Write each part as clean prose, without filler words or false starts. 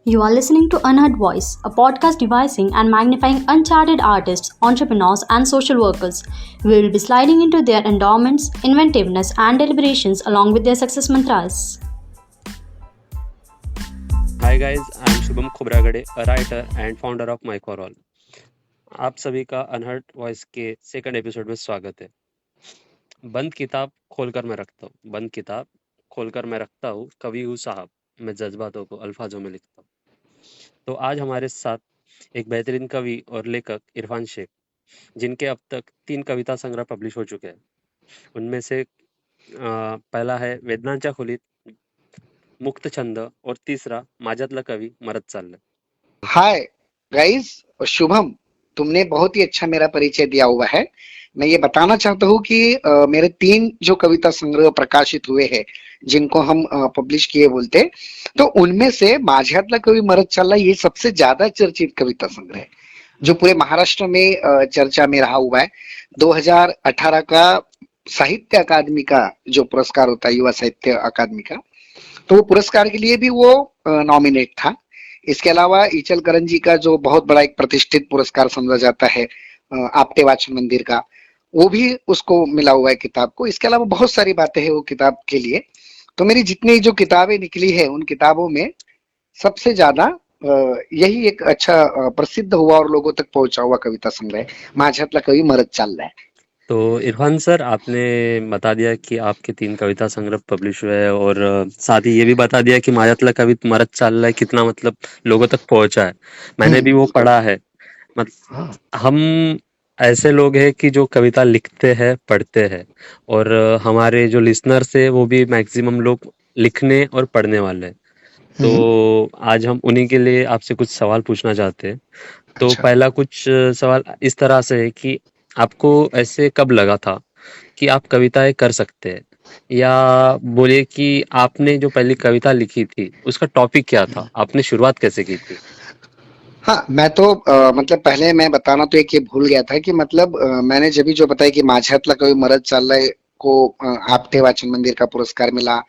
You are listening to Unheard Voice, a podcast devising and magnifying uncharted artists, entrepreneurs, and social workers. We will be sliding into their endowments, inventiveness, and deliberations along with their success mantras. Hi guys, I am Shubham Khubragade, a writer and founder of my for all. आप सभी का unheard voice के second episode में स्वागत है। बंद किताब खोलकर मैं रखता हूँ, बंद किताब खोलकर मैं रखता हूँ, कवि हूँ साहब, मैं जज्बातों को अल्फाजों में लिखता हूँ। तो आज हमारे साथ एक बेहतरीन कवि और लेखक इरफान शेख, जिनके अब तक 3 कविता संग्रह पब्लिश हो चुके हैं। उनमें से पहला है वेदनांच्या खोलीत, मुक्त छंद और तीसरा माझ्यातला कवी मरत चाललाय। हाय गाइस, शुभम, तुमने बहुत ही अच्छा मेरा परिचय दिया हुआ है। मैं ये बताना चाहता हूँ कि मेरे 3 जो कविता संग्रह प्रकाशित हुए हैं, जिनको हम पब्लिश किए बोलते, तो उनमें से माझ्यातला कवी मरत चालला ये सबसे ज्यादा चर्चित कविता संग्रह है, जो पूरे महाराष्ट्र में चर्चा में रहा हुआ है। 2018 का साहित्य अकादमी का जो पुरस्कार होता है, युवा साहित्य अकादमी का, तो वो पुरस्कार के लिए भी वो नॉमिनेट था। इसके अलावा इचलकरंजी का जो बहुत बड़ा एक प्रतिष्ठित पुरस्कार समझा जाता है, आपटे वाचन मंदिर का, वो भी उसको मिला हुआ है किताब को। इसके अलावा बहुत सारी बातें हैं वो किताब के लिए। तो मेरी जितनी जो किताबें निकली है, उन किताबों में सबसे ज्यादा यही एक अच्छा प्रसिद्ध हुआ और लोगों तक पहुंचा हुआ कविता संग्रह माझ्यातला कवी मरत चाललाय। तो इरफान सर, आपने बता दिया कि आपके 3 कविता संग्रह पब्लिश हुए हैं और साथ ही ये भी बता दिया कि माझ्यातला कवी मरत चाललाय कितना मतलब लोगों तक पहुंचा है। मैंने भी वो पढ़ा है। मत हम ऐसे लोग हैं कि जो कविता लिखते हैं, पढ़ते हैं, और हमारे जो लिसनर्स है वो भी मैक्सिमम लोग लिखने और पढ़ने वाले हैं। तो आज हम उन्हीं के लिए आपसे कुछ सवाल पूछना चाहते हैं। तो अच्छा। पहला कुछ सवाल इस तरह से है कि आपको ऐसे कब लगा था कि आप कविताएं कर सकते हैं, या बोलिए कि आपने जो पहली कविता लिखी थी उसका टॉपिक क्या था, आपने शुरुआत कैसे की थी? हाँ, मैं तो मतलब पहले मैं बताना तो एक ये भूल गया था कि मतलब मैंने जब भी जो बताया कि माझ्यातला कवी मरत चाललाय को आपटे वाचन मंदिर का पुरस्कार मिला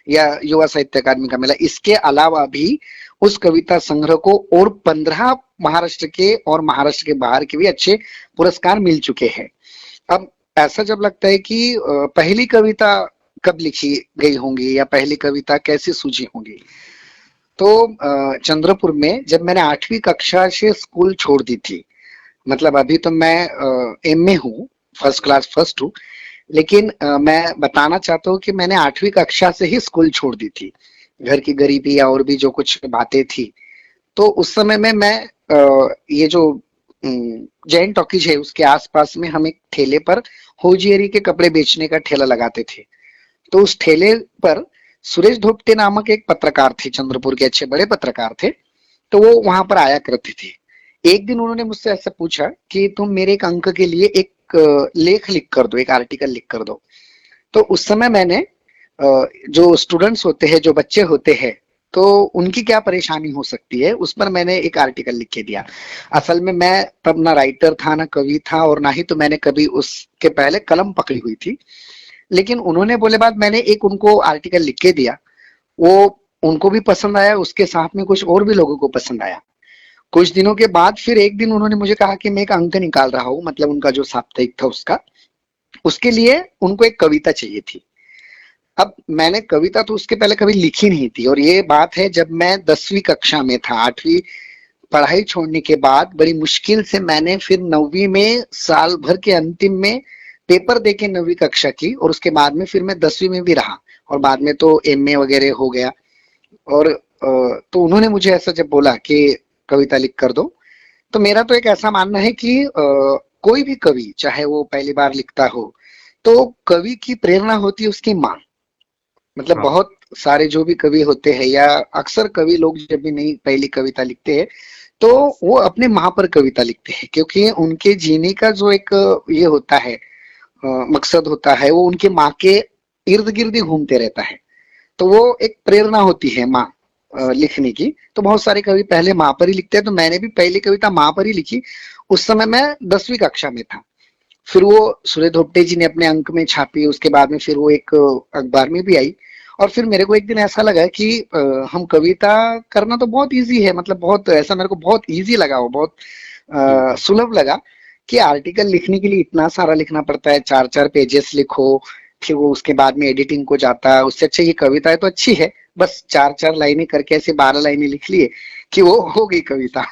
या युवा साहित्य अकादमी का मिला, इसके अलावा भी उस कविता संग्रह को और 15 महाराष्ट्र के और महाराष्ट्र के बाहर के भी अच्छे पुरस्कार मिल चुके हैं। अब ऐसा जब लगता है कि पहली कविता कब लिखी गई होंगी या पहली कविता कैसे सूझी होंगी, तो चंद्रपुर में जब मैंने 8वीं कक्षा से स्कूल छोड़ दी थी, मतलब अभी तो मैं एमए हूँ, फर्स्ट क्लास फर्स्ट हूँ, लेकिन मैं बताना चाहता हूँ कि मैंने 8वीं कक्षा से ही स्कूल छोड़ दी थी। घर की गरीबी या और भी जो कुछ बातें थी, तो उस समय में मैं ये जो जैन टॉकीज है उसके आसपास में हम एक ठेले पर होजियरी के कपड़े बेचने का ठेला लगाते थे। तो उस ठेले पर सुरेश धोपटे नामक एक पत्रकार थे, चंद्रपुर के अच्छे बड़े पत्रकार थे। तो वो वहां पर आया करते थे। एक दिन उन्होंने मुझसे ऐसा पूछा कि तुम मेरे एक अंक के लिए एक लेख लिख कर दो, एक आर्टिकल लिख कर दो। तो उस समय मैंने जो स्टूडेंट्स होते हैं, जो बच्चे होते हैं, तो उनकी क्या परेशानी हो सकती है, उस पर मैंने एक आर्टिकल लिख के दिया। असल में मैं तब ना राइटर था, ना कवि था, और ना ही तो मैंने कभी उसके पहले कलम पकड़ी हुई थी। लेकिन उन्होंने बोले बाद मैंने एक उनको आर्टिकल लिख के दिया। वो उनको भी पसंद आया, उसके साथ में कुछ और भी लोगों को पसंद आया। कुछ दिनों के बाद फिर एक दिन उन्होंने मुझे कहा कि मैं एक अंक निकाल रहा हूँ, मतलब उनका जो साप्ताहिक था उसका, उसके लिए उनको एक कविता चाहिए थी। अब मैंने कविता तो उसके पहले कभी लिखी नहीं थी, और ये बात है जब मैं 10वीं कक्षा में था। 8वीं पढ़ाई छोड़ने के बाद बड़ी मुश्किल से मैंने फिर 9वीं में साल भर के अंतिम में पेपर देके 9वीं कक्षा की, और उसके बाद में फिर मैं 10वीं में भी रहा, और बाद में तो एमए वगैरह हो गया। और तो उन्होंने मुझे ऐसा जब बोला कि कविता लिख कर दो, तो मेरा तो एक ऐसा मानना है कि कोई भी कवि, चाहे वो पहली बार लिखता हो, तो कवि की प्रेरणा होती है उसकी माँ। मतलब हाँ। बहुत सारे जो भी कवि होते हैं, या अक्सर कवि लोग जब भी नई पहली कविता लिखते हैं, तो वो अपने माँ पर कविता लिखते हैं, क्योंकि उनके जीने का जो एक ये होता है, मकसद होता है, वो उनके माँ के इर्द गिर्द ही घूमते रहता है। तो वो एक प्रेरणा होती है माँ लिखने की। तो बहुत सारे कवि पहले माँ पर ही लिखते हैं, तो मैंने भी पहली कविता माँ पर ही लिखी। उस समय मैं 10वीं कक्षा में था। फिर वो सुरेश धोपटे जी ने अपने अंक में छापी, उसके बाद में फिर वो एक अखबार में भी आई, और फिर मेरे को एक दिन ऐसा लगा कि हम कविता करना तो बहुत इजी है, मतलब बहुत ऐसा मेरे को बहुत इजी लगा, वो बहुत सुलभ लगा कि आर्टिकल लिखने के लिए इतना सारा लिखना पड़ता है, 4-4 पेजेस लिखो, फिर वो उसके बाद में एडिटिंग को जाता है। उससे अच्छा ये कविता है तो अच्छी है, बस 4-4 लाइनें करके ऐसे 12 लाइनें लिख लिए कि वो हो गई कविता।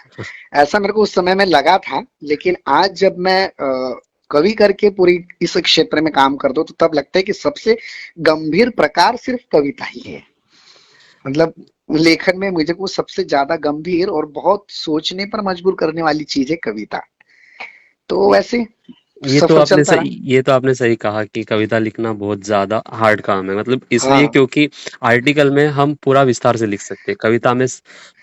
ऐसा मेरे को उस समय में लगा था। लेकिन आज जब मैं कवि करके पूरी इस क्षेत्र में काम कर दो तो तब लगता है कि सबसे गंभीर प्रकार सिर्फ कविता ही है। मतलब लेखन में मुझे को सबसे ज्यादा गंभीर और बहुत सोचने पर मजबूर करने वाली चीज है कविता। तो वैसे सफर चलता रहा। ये तो आपने सही कहा कि कविता लिखना बहुत ज्यादा हार्ड काम है, मतलब इसलिए हाँ क्योंकि आर्टिकल में हम पूरा विस्तार से लिख सकते हैं, कविता में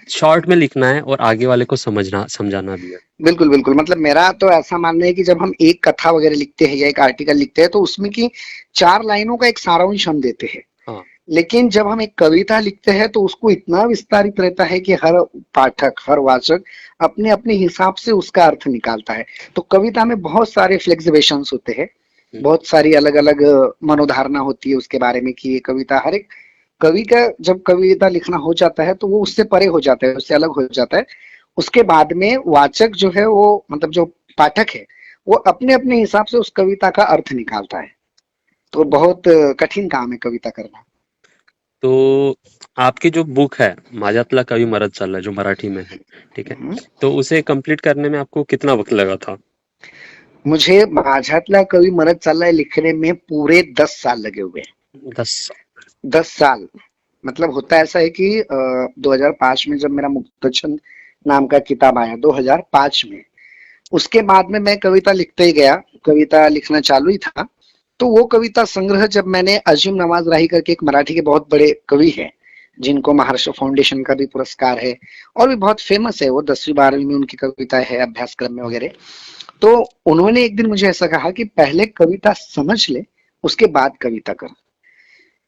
शॉर्ट में लिखना है और आगे वाले को समझाना भी है। बिल्कुल बिल्कुल, मतलब मेरा तो ऐसा मानना है कि जब हम एक कथा वगैरह लिखते हैं या एक आर्टिकल लिखते हैं तो उसमें की 4 लाइनों का एक सारांश हम देते हैं। हाँ, लेकिन जब हम एक कविता लिखते हैं तो उसको इतना विस्तारित रहता है कि हर पाठक, हर वाचक अपने अपने हिसाब से उसका अर्थ निकालता है। तो कविता में बहुत सारे फ्लेक्सिवेशंस होते हैं, बहुत सारी अलग अलग मनोधारणा होती है उसके बारे में कि ये कविता, हर एक कवि का जब कविता लिखना हो जाता है तो वो उससे परे हो जाता है, उससे अलग हो जाता है। उसके बाद में वाचक जो है वो, मतलब जो पाठक है, वो अपने अपने हिसाब से उस कविता का अर्थ निकालता है। तो बहुत कठिन काम है कविता करना। तो आपकी जो बुक है माझ्यातला कवी मरत चाललाय, जो मराठी में है, ठीक है, हम्म। तो उसे कंप्लीट करने में आपको कितना वक्त लगा था? मुझे माझ्यातला कवी मरत चाललाय लिखने में पूरे 10 साल लगे हुए हैं। 10? 10 साल। मतलब होता ऐसा है कि 2005 में जब मेरा मुक्तछंद नाम का किताब आया, 2005 में, उसके बाद में मैं कविता लिखते ही गया, कविता लिखना चालू ही था। तो वो कविता संग्रह जब मैंने, अजीम नवाज राही करके एक मराठी के बहुत बड़े कवि हैं जिनको महाराष्ट्र फाउंडेशन का भी पुरस्कार है और भी बहुत फेमस है, वो 10वीं 12वीं में उनकी कविता है अभ्यासक्रम में वगैरह। तो उन्होंने एक दिन मुझे ऐसा कहा कि पहले कविता समझ ले, उसके बाद कविता कर।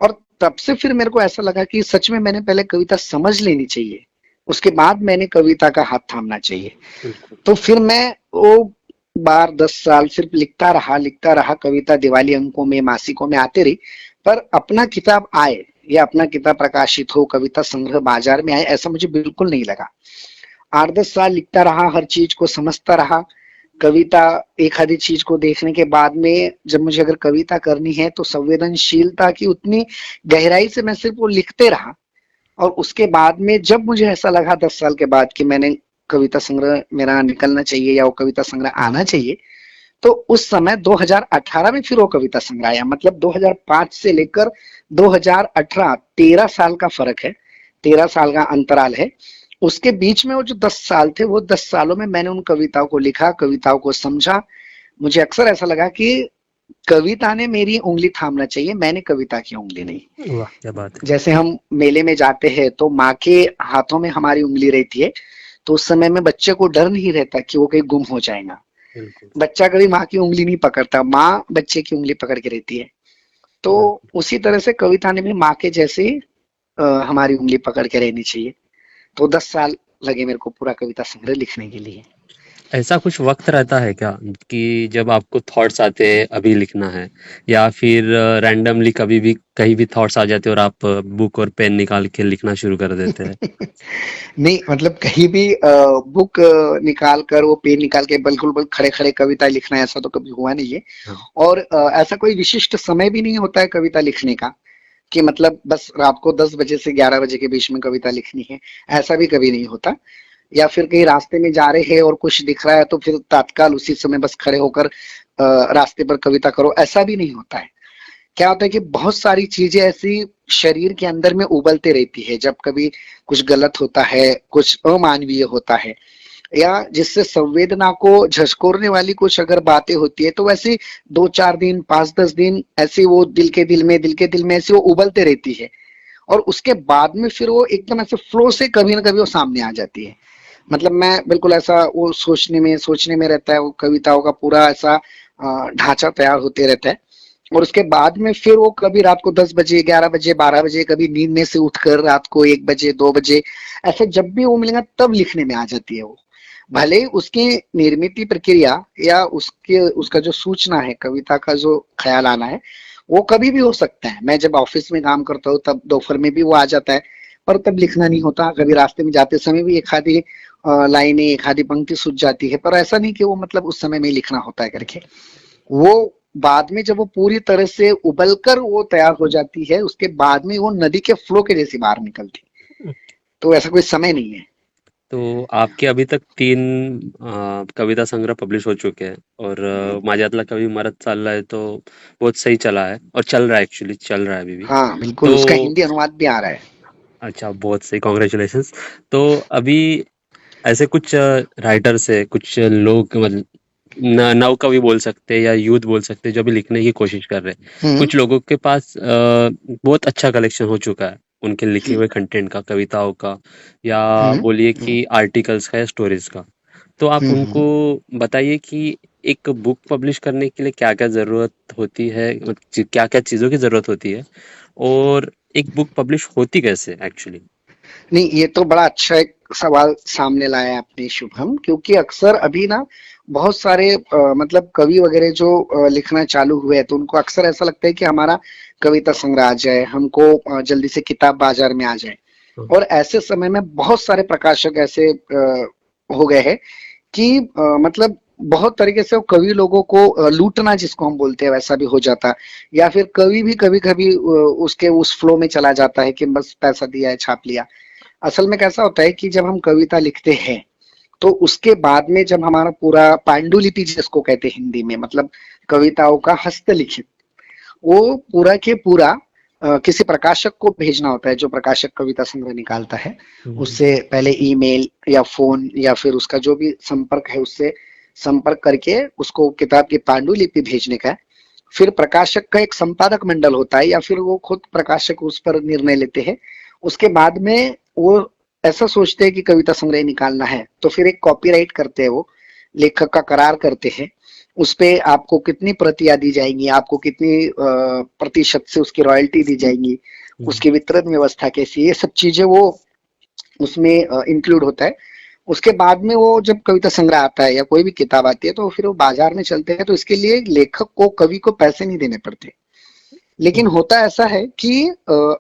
और तब से फिर मेरे को ऐसा लगा कि सच में मैंने पहले कविता समझ लेनी चाहिए, उसके बाद मैंने कविता का हाथ थामना चाहिए। बिल्कुल। तो फिर मैं वो बार 10 साल सिर्फ लिखता रहा कविता, दिवाली अंकों में, मासिकों में आते रही। पर अपना किताब आए या अपना किताब प्रकाशित हो, कविता संग्रह बाजार में आए, ऐसा मुझे बिल्कुल नहीं लगा। 8-10 साल लिखता रहा, हर चीज को समझता रहा। कविता, एक आधी चीज को देखने के बाद में जब मुझे अगर कविता करनी है तो संवेदनशीलता की उतनी गहराई से मैं सिर्फ वो लिखते रहा। और उसके बाद में जब मुझे ऐसा लगा 10 साल के बाद कि मैंने कविता संग्रह मेरा निकलना चाहिए या वो कविता संग्रह आना चाहिए, तो उस समय 2018 में फिर वो कविता संग्रह आया। मतलब 2005 से लेकर 2018, 13 साल का फर्क है, 13 साल का अंतराल है। उसके बीच में वो जो 10 साल थे, वो 10 सालों में मैंने उन कविताओं को लिखा, कविताओं को समझा। मुझे अक्सर ऐसा लगा कि कविता ने मेरी उंगली थामना चाहिए, मैंने कविता की उंगली नहीं। वाह, क्या बात है। जैसे हम मेले में जाते हैं तो माँ के हाथों में हमारी उंगली रहती है, तो उस समय में बच्चे को डर नहीं रहता कि वो कहीं गुम हो जाएगा। बिल्कुल। बच्चा कभी माँ की उंगली नहीं पकड़ता, माँ बच्चे की उंगली पकड़ के रहती है। तो उसी तरह से कविता ने भी माँ के जैसे ही हमारी उंगली पकड़ के रहनी चाहिए। तो 10 साल लगे मेरे को पूरा कविता संग्रह लिखने के लिए। ऐसा कुछ वक्त रहता है क्या कि जब आपको थॉट्स आते हैं अभी लिखना है, या फिर रैंडमली कभी भी कहीं भी थॉट्स आ जाते हैं और आप बुक और पेन निकाल के लिखना शुरू कर देते हैं? नहीं, मतलब कहीं भी बुक निकाल कर, वो पेन निकाल के बिल्कुल खड़े खड़े कविता लिखना, ऐसा तो कभी हुआ नहीं है। हाँ। और ऐसा कोई विशिष्ट समय भी नहीं होता है कविता लिखने का कि मतलब बस रात को 10 बजे से 11 बजे के बीच में कविता लिखनी है, ऐसा भी कभी नहीं होता। या फिर कहीं रास्ते में जा रहे हैं और कुछ दिख रहा है तो फिर तात्काल उसी समय बस खड़े होकर रास्ते पर कविता करो, ऐसा भी नहीं होता है। क्या होता है कि बहुत सारी चीजें ऐसी शरीर के अंदर में उबलते रहती है, जब कभी कुछ गलत होता है, कुछ अमानवीय होता है, या जिससे संवेदना को झकझोरने वाली कुछ अगर बातें होती है, तो वैसे 2-4 दिन, 5-10 दिन ऐसे वो दिल के दिल में ऐसे वो उबलते रहती है। और उसके बाद में फिर वो एकदम ऐसे फ्लो से कभी ना कभी वो सामने आ जाती है। मतलब मैं बिल्कुल ऐसा वो सोचने में रहता है, वो कविताओं का पूरा ऐसा ढांचा तैयार होते रहता है। और उसके बाद में फिर वो कभी रात को 10 बजे, 11 बजे, 12 बजे, कभी नींद में से उठकर रात को 1 बजे, 2 बजे, ऐसे जब भी वो मिलेगा तब लिखने में आ जाती है वो। भले ही उसकी निर्मित प्रक्रिया या उसका जो सूचना है, कविता का जो ख्याल आना है, वो कभी भी हो सकता है। मैं जब ऑफिस में काम करता हूँ तब दोपहर में भी वो आ जाता है, पर तब लिखना नहीं होता। कभी रास्ते में जाते समय भी एक आधी लाइनें, एक आधी पंक्ति सूझ जाती है, पर ऐसा नहीं कि वो मतलब उस समय में ही लिखना होता है करके। वो बाद में जब वो पूरी तरह से उबल कर वो तैयार हो जाती है, उसके बाद में वो नदी के फ्लो के जैसी बाहर निकलती है। तो ऐसा कोई समय नहीं है। तो आपके अभी तक 3 कविता संग्रह पब्लिश हो चुके हैं और माझ्यातला कवी मरत चाललाय तो बहुत सही चला है और चल रहा है, एक्चुअली चल रहा है अभी भी। हाँ बिल्कुल, उसका तो हिंदी अनुवाद भी आ रहा है। अच्छा, बहुत सही, कांग्रेचुलेशंस। तो अभी ऐसे कुछ राइटर्स है, कुछ लोग मतलब नव कवि बोल सकते हैं या यूथ बोल सकते हैं जो अभी लिखने की कोशिश कर रहे हैं। हम्म कुछ लोगों के पास बहुत अच्छा कलेक्शन हो चुका है उनके लिखे हम्म हुए कंटेंट का, कविताओं का, या हम्म बोलिए कि आर्टिकल्स का या स्टोरीज का। तो आप हम्म। उनको बताइए कि एक बुक पब्लिश करने के लिए क्या क्या जरूरत होती है, क्या क्या चीजों की जरूरत होती है, और एक बुक पब्लिश होती कैसे एक्चुअली। नहीं, ये तो बड़ा अच्छा एक सवाल सामने लाया आपने शुभम, क्योंकि अक्सर अभी ना बहुत सारे मतलब कवि वगैरह जो लिखना चालू हुए हैं, तो उनको अक्सर ऐसा लगता है कि हमारा कविता संग्रह आ जाए, हमको जल्दी से किताब बाजार में आ जाए। और ऐसे समय में बहुत सारे प्रकाशक ऐसे हो गए हैं कि मतलब बहुत तरीके से वो कवि लोगों को लूटना जिसको हम बोलते हैं वैसा भी हो जाता। या फिर कवि भी कभी कभी उसके उस फ्लो में चला जाता है कि बस पैसा दिया है छाप लिया। असल में कैसा होता है कि जब हम कविता लिखते हैं तो उसके बाद में जब हमारा पूरा पांडुलिपि जिसको कहते हैं हिंदी में, मतलब कविताओं का हस्तलिखित, वो पूरा के पूरा किसी प्रकाशक को भेजना होता है। जो प्रकाशक कविता संग्रह निकालता है हम्म, उससे पहले ईमेल या फोन या फिर उसका जो भी संपर्क है उससे संपर्क करके उसको किताब की पांडुलिपि भेजने का है। फिर प्रकाशक का एक संपादक मंडल होता है या फिर वो खुद प्रकाशक उस पर निर्णय लेते हैं। उसके बाद में वो ऐसा सोचते हैं कि कविता संग्रह निकालना है तो फिर एक कॉपीराइट करते हैं, वो लेखक का करार करते हैं। उस पे आपको कितनी प्रतियां दी जाएंगी, आपको कितनी प्रतिशत से उसकी रॉयल्टी दी जाएंगी, हम्म, उसकी वितरण व्यवस्था कैसी, ये सब चीजें वो उसमें इंक्लूड होता है। उसके बाद में वो जब कविता संग्रह आता है या कोई भी किताब आती है तो फिर वो बाजार में चलते हैं, तो इसके लिए लेखक को कवि को पैसे नहीं देने पड़ते। लेकिन होता ऐसा है कि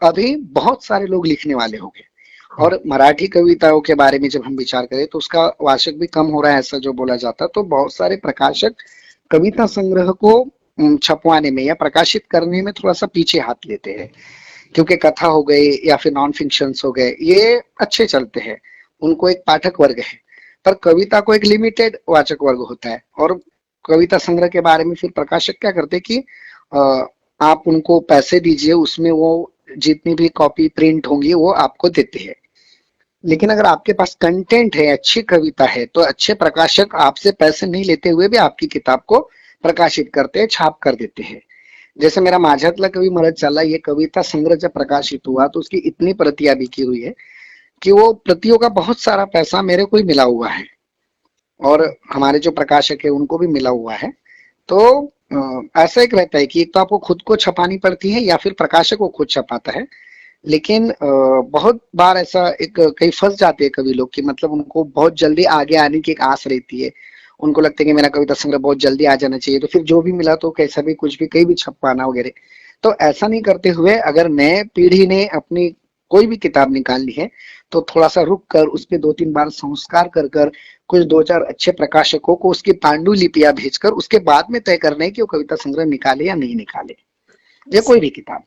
अभी बहुत सारे लोग लिखने वाले हो गए। और मराठी कविताओं के बारे में जब हम विचार करें तो उसका वाचक भी कम हो रहा है ऐसा जो बोला जाता, तो बहुत सारे प्रकाशक कविता संग्रह को छपवाने में या प्रकाशित करने में थोड़ा सा पीछे हाथ लेते हैं। क्योंकि कथा हो गई या फिर नॉन फिक्शंस हो गए, ये अच्छे चलते हैं, उनको एक पाठक वर्ग है। पर कविता को एक लिमिटेड वाचक वर्ग होता है। और कविता संग्रह के बारे में फिर प्रकाशक क्या करते हैं कि आप उनको पैसे दीजिए, उसमें वो जितनी भी कॉपी प्रिंट होंगी वो आपको देते हैं। लेकिन अगर आपके पास कंटेंट है, अच्छी कविता है, तो अच्छे प्रकाशक आपसे पैसे नहीं लेते हुए भी आपकी किताब को प्रकाशित करते हैं, छाप कर देते हैं। जैसे मेरा माझ्यातला कवी मरत चालला, ये कविता संग्रह जब प्रकाशित हुआ तो उसकी इतनी प्रतियां बिकी हुई है कि वो प्रतियों का बहुत सारा पैसा मेरे को ही मिला हुआ है और हमारे जो प्रकाशक है उनको भी मिला हुआ है। तो ऐसा एक रहता है कि एक तो आपको खुद को छपानी पड़ती है या फिर प्रकाशक को खुद छपाता है। लेकिन बहुत बार ऐसा एक कहीं फंस जाते हैं कवि लोग कि मतलब उनको बहुत जल्दी आगे आने की एक आस रहती है। उनको लगता है कि मेरा कविता संग्रह बहुत जल्दी आ जाना चाहिए, तो फिर जो भी मिला तो कैसा भी कुछ भी कहीं भी छपवाना वगैरह। तो ऐसा नहीं करते हुए अगर नए पीढ़ी ने अपनी कोई भी किताब निकालनी है तो थोड़ा सा रुक कर उस पर 2-3 बार संस्कार कर कर कुछ 2-4 अच्छे प्रकाशकों को उसकी पांडुलिपियां भेजकर उसके बाद में तय करना है कि वो कविता संग्रह निकाले या नहीं निकाले, या कोई भी किताब।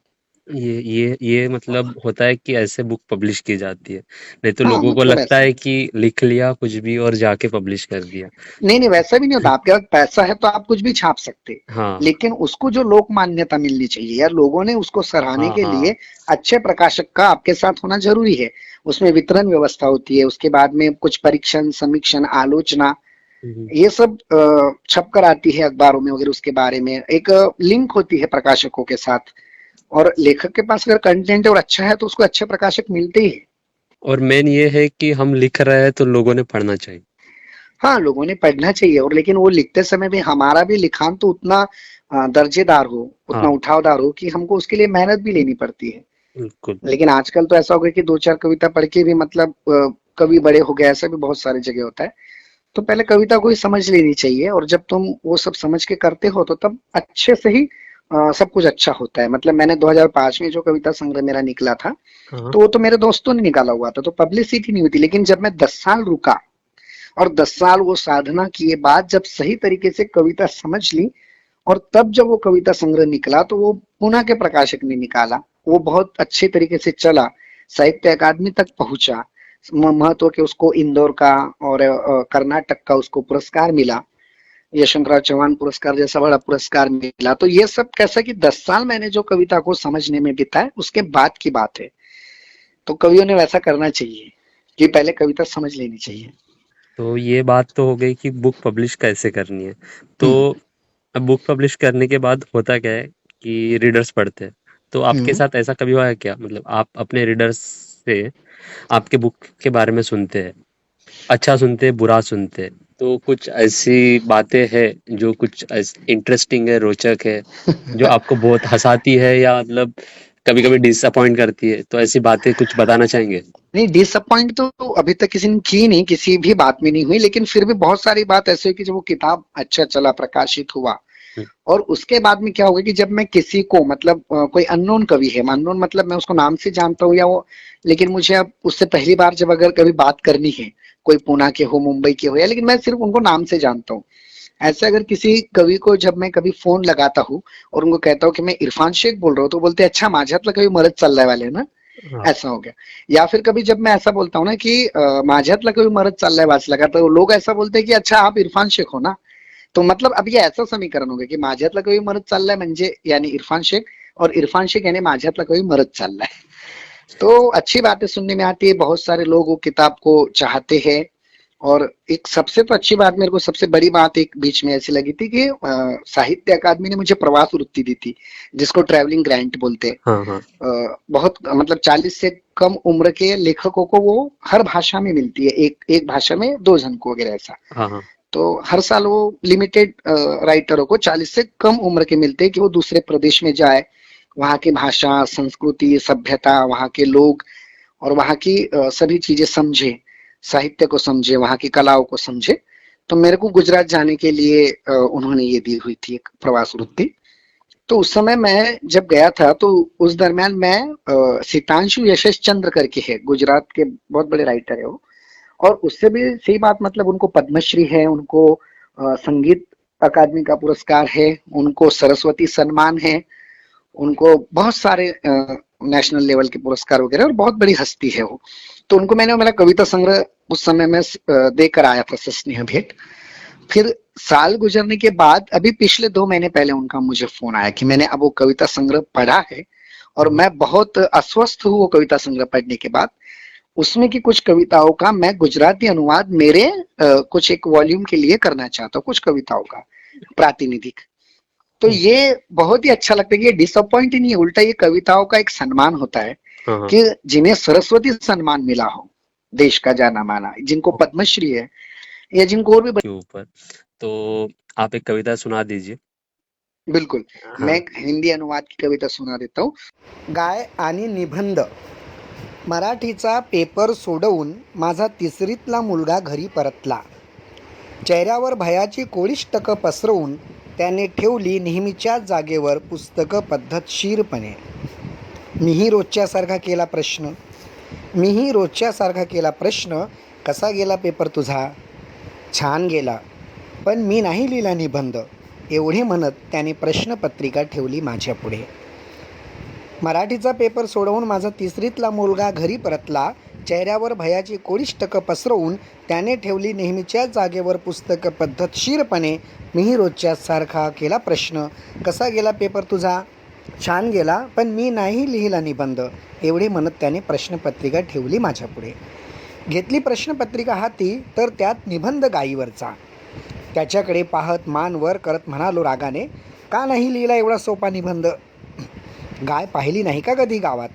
ये मतलब होता है कि ऐसे बुक पब्लिश की जाती है, नहीं तो हाँ लोगों को मतलब लगता ऐसा, है कि लिख लिया कुछ भी और जाके पब्लिश कर दिया। नहीं नहीं वैसा भी नहीं होता। आपके पास पैसा है तो आप कुछ भी छाप सकते, हाँ, लेकिन उसको जो लोक मान्यता मिलनी चाहिए या लोगों ने उसको सराहने हाँ, के हाँ। लिए अच्छे प्रकाशक का आपके साथ होना जरूरी है। उसमें वितरण व्यवस्था होती है, उसके बाद में कुछ परीक्षण, समीक्षण, आलोचना, हम्म, ये सब छप कर आती है अखबारों में वगैरह। उसके बारे में एक लिंक होती है प्रकाशकों के साथ। और लेखक के पास अगर कंटेंट और अच्छा है तो उसको अच्छे प्रकाशक मिलते ही है। और मेन ये है कि हम लिख रहे हैं तो लोगों ने पढ़ना चाहिए। हाँ, लोगों ने पढ़ना चाहिए, और लेकिन वो लिखते समय भी हमारा भी लिखान तो उतना दर्जेदार हो, उतना हाँ, उठावदार हो कि हमको उसके लिए मेहनत भी लेनी पड़ती है। बिल्कुल। लेकिन आजकल तो ऐसा हो गया कि 2-4 कविता पढ़ के भी मतलब कवि बड़े हो गए, ऐसा भी बहुत सारी जगह होता है। तो पहले कविता को ही समझ लेनी चाहिए, और जब तुम वो सब समझ के करते हो तो तब अच्छे से ही सब कुछ अच्छा होता है। मतलब मैंने 2005 में जो कविता संग्रह मेरा निकला था, हाँ। तो वो तो मेरे दोस्तों ने निकाला हुआ था, तो पब्लिसिटी नहीं हुई थी। लेकिन जब मैं 10 साल रुका और 10 साल वो साधना किए बाद जब सही तरीके से कविता समझ ली, और तब जब वो कविता संग्रह निकला, तो वो पुणे के प्रकाशक ने निकाला। वो बहुत अच्छे तरीके से चला, साहित्य अकादमी तक पहुंचा। महत्व के उसको इंदौर का और कर्नाटक का उसको पुरस्कार मिला, यशवंतराव चौहान पुरस्कार जैसा बड़ा पुरस्कार मिला। तो ये सब कैसा कि 10 साल मैंने जो कविता को समझने में बिताए, उसके बाद की बात है। तो कवियों ने वैसा करना चाहिए कि पहले कविता समझ लेनी चाहिए। तो ये बात तो हो गई कि बुक पब्लिश कैसे करनी है। तो हम्म। अब बुक पब्लिश करने के बाद होता क्या है कि रीडर्स पढ़ते हैं। तो आपके हम्म। साथ ऐसा कभी हुआ है क्या? मतलब आप अपने रीडर्स से आपके बुक के बारे में सुनते हैं, अच्छा सुनते हैं, बुरा सुनते हैं, तो कुछ ऐसी बातें हैं जो कुछ इंटरेस्टिंग है, रोचक है, जो आपको बहुत हंसाती है या मतलब कभी कभी डिसअपॉइंट करती है, तो ऐसी बातें कुछ बताना चाहेंगे? नहीं, डिसअपॉइंट तो अभी तक किसी ने की नहीं, किसी भी बात में नहीं हुई। लेकिन फिर भी बहुत सारी बात ऐसी हुई कि जब वो किताब अच्छा चला, प्रकाशित हुआ, हम्म, और उसके बाद में क्या होगा कि जब मैं किसी को, मतलब कोई अननोन कवि है, अननोन मतलब मैं उसको नाम से जानता हूँ या वो, लेकिन मुझे अब उससे पहली बार जब अगर कभी बात करनी है, कोई पुणे के हो, मुंबई के हो, या लेकिन मैं सिर्फ उनको नाम से जानता हूँ, ऐसे अगर किसी कवि को जब मैं कभी फोन लगाता हूँ और उनको कहता हूँ कि मैं इरफान शेख बोल रहा हूँ, तो बोलते हैं अच्छा माझ्यातला कवी मरत चाललाय वाले ना, हाँ। ऐसा हो गया। या फिर कभी जब मैं ऐसा बोलता हूँ ना कि माझ्यातला कवी मरत चाललाय वाचला का, तो लोग ऐसा बोलते हैं कि अच्छा आप इरफान शेख हो ना। तो मतलब अब ये ऐसा समीकरण हो गया की माझ्यातला कवी मरत चाललाय म्हणजे यानी इरफान शेख, और इरफान शेख यानी माझ्यातला कवी मरत चाललाय। तो अच्छी बातें सुनने में आती है, बहुत सारे लोग वो किताब को चाहते हैं। और एक सबसे तो अच्छी बात, मेरे को सबसे बड़ी बात एक बीच में ऐसी लगी थी कि साहित्य अकादमी ने मुझे प्रवास वृत्ति दी थी, जिसको ट्रैवलिंग ग्रांट बोलते हैं। हाँ। हाँ। बहुत मतलब 40 से कम उम्र के लेखकों को वो हर भाषा में मिलती है, एक एक भाषा में 2 जन को वगैरह ऐसा। हाँ। हाँ। तो हर साल वो लिमिटेड राइटरों को 40 से कम उम्र के मिलते हैं कि वो दूसरे प्रदेश में जाए, वहाँ की भाषा, संस्कृति, सभ्यता, वहाँ के लोग और वहाँ की सभी चीजें समझे, साहित्य को समझे, वहाँ की कलाओं को समझे। तो मेरे को गुजरात जाने के लिए उन्होंने ये दी हुई थी एक प्रवास वृत्ति। तो उस समय मैं जब गया था, तो उस दरमियान मैं सितांशु यशस चंद्र करके है, गुजरात के बहुत बड़े राइटर है वो, और उससे भी सही बात, मतलब उनको पद्मश्री है, उनको संगीत अकादमी का पुरस्कार है, उनको सरस्वती सम्मान है, उनको बहुत सारे नेशनल लेवल के पुरस्कार वगैरह, और बहुत बड़ी हस्ती है वो। तो उनको मैंने मेरा कविता संग्रह उस समय में देकर आया था, सस्नेह भेंट। फिर साल गुजरने के बाद अभी पिछले 2 महीने पहले उनका मुझे फोन आया कि मैंने अब वो कविता संग्रह पढ़ा है, और हाँ। मैं बहुत अस्वस्थ हूँ वो कविता संग्रह पढ़ने के बाद। उसमें की कुछ कविताओं का मैं गुजराती अनुवाद मेरे कुछ एक वॉल्यूम के लिए करना चाहता हूँ, कुछ कविताओं का प्रातिनिधिक। तो ये बहुत ही अच्छा लगता है कि ये डिसअपॉइंट ही नहीं है, उल्टा ये कविताओं का एक सम्मान होता है हाँ। हाँ। कि जिन्हें सरस्वती सम्मान मिला हो, देश का जाना माना, जिनको पद्मश्री है, या जिनको और भी के ऊपर तो आप एक कविता सुना दीजिए। बिल्कुल। मैं हाँ। एक हिंदी अनुवाद की कविता सुना देता हूँ। गाय आणि निबंध. मराठीचा पेपर सोडवून माझा 3रीतला मुलगा घरी परतला. चेहऱ्यावर भयाची कोळिष्टकं पसरवून त्याने ठेवली नेहमीच्याच जागेवर पुस्तकं पद्धतशीरपणे. मीही रोजच्यासारखा केला प्रश्न, कसा गेला पेपर तुझा? छान गेला, पण मी नाही लिहिला निबंध. एवढे म्हणत त्याने प्रश्नपत्रिका ठेवली माझ्यापुढे. मराठीचा पेपर सोडवून माझा 3रीतला मुलगा घरी परतला. चेहऱ्यावर भयाची कोळिष्टकं पसरवून त्याने ठेवली नेहमीच्याच जागेवर पुस्तकं पद्धतशीरपणे. मीही रोजच्यासारखा केला प्रश्न, कसा गेला पेपर तुझा? छान गेला, पण मी नाही लिहिला निबंध. एवढे म्हणत त्याने प्रश्नपत्रिका ठेवली माझ्यापुढे. घेतली प्रश्नपत्रिका हाती, तर त्यात निबंध गायीवरचा. त्याच्याकडे पाहत मान वर करत म्हणालो रागाने, का नाही लिहिला एवढा सोपा निबंध? गाय पाहिली नाही का कधी गावात?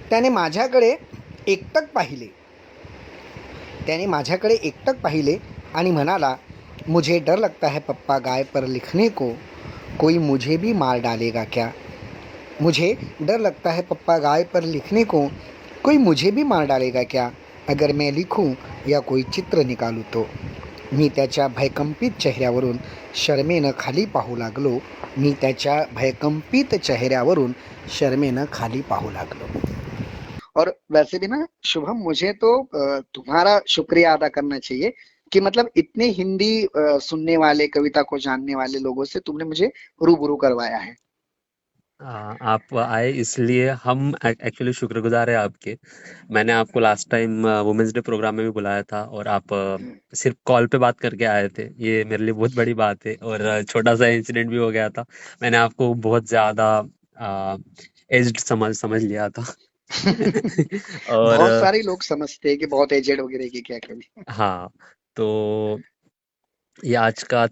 त्याने माझ्याकडे एकटक पाहिले आणि म्हणाला, मुझे डर लगता है पप्पा गाय पर लिखने को, कोई मुझे भी मार डालेगा क्या? मुझे डर लगता है पप्पा गाय पर लिखने को, कोई मुझे भी मार डालेगा क्या? अगर मैं लिखूं या कोई चित्र निकालूं तो. मी त्याच्या भयकंपित चेहऱ्यावरून शरमेनं खाली पाहू लागलो. मी त्याच्या भयकंपित चेहऱ्यावरून शरमेनं खाली पाहू लागलो. और वैसे भी ना शुभम, मुझे तो तुम्हारा शुक्रिया अदा करना चाहिए कि मतलब इतने हिंदी सुनने वाले, कविता को जानने वाले लोगों से तुमने मुझे रूबरू करवाया है. आप आए इसलिए हम एक्चुअली शुक्रगुजार है आपके। मैंने आपको last time women's day program में भी बुलाया था और आप सिर्फ कॉल पे बात करके आए थे। ये मेरे लिए बहुत बड़ी बात है और छोटा सा इंसिडेंट भी हो गया था। मैंने आपको बहुत ज्यादा एज्ड समझ समझ लिया था। और बहुत सारे लोग समझते हैं कि बहुत एजेड वगैरह की क्या कभी. हाँ, तो ये आज का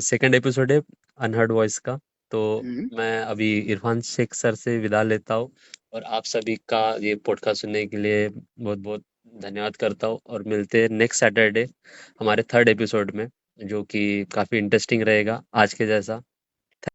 सेकंड एपिसोड है अनहर्ड वॉइस का। तो हम्म. मैं अभी इरफान शेख सर से विदा लेता हूँ और आप सभी का ये पॉडकास्ट सुनने के लिए बहुत बहुत धन्यवाद करता हूँ और मिलते हैं नेक्स्ट सैटरडे हमारे थर्ड एपिसोड में, जो कि काफी इंटरेस्टिंग रहेगा आज के जैसा।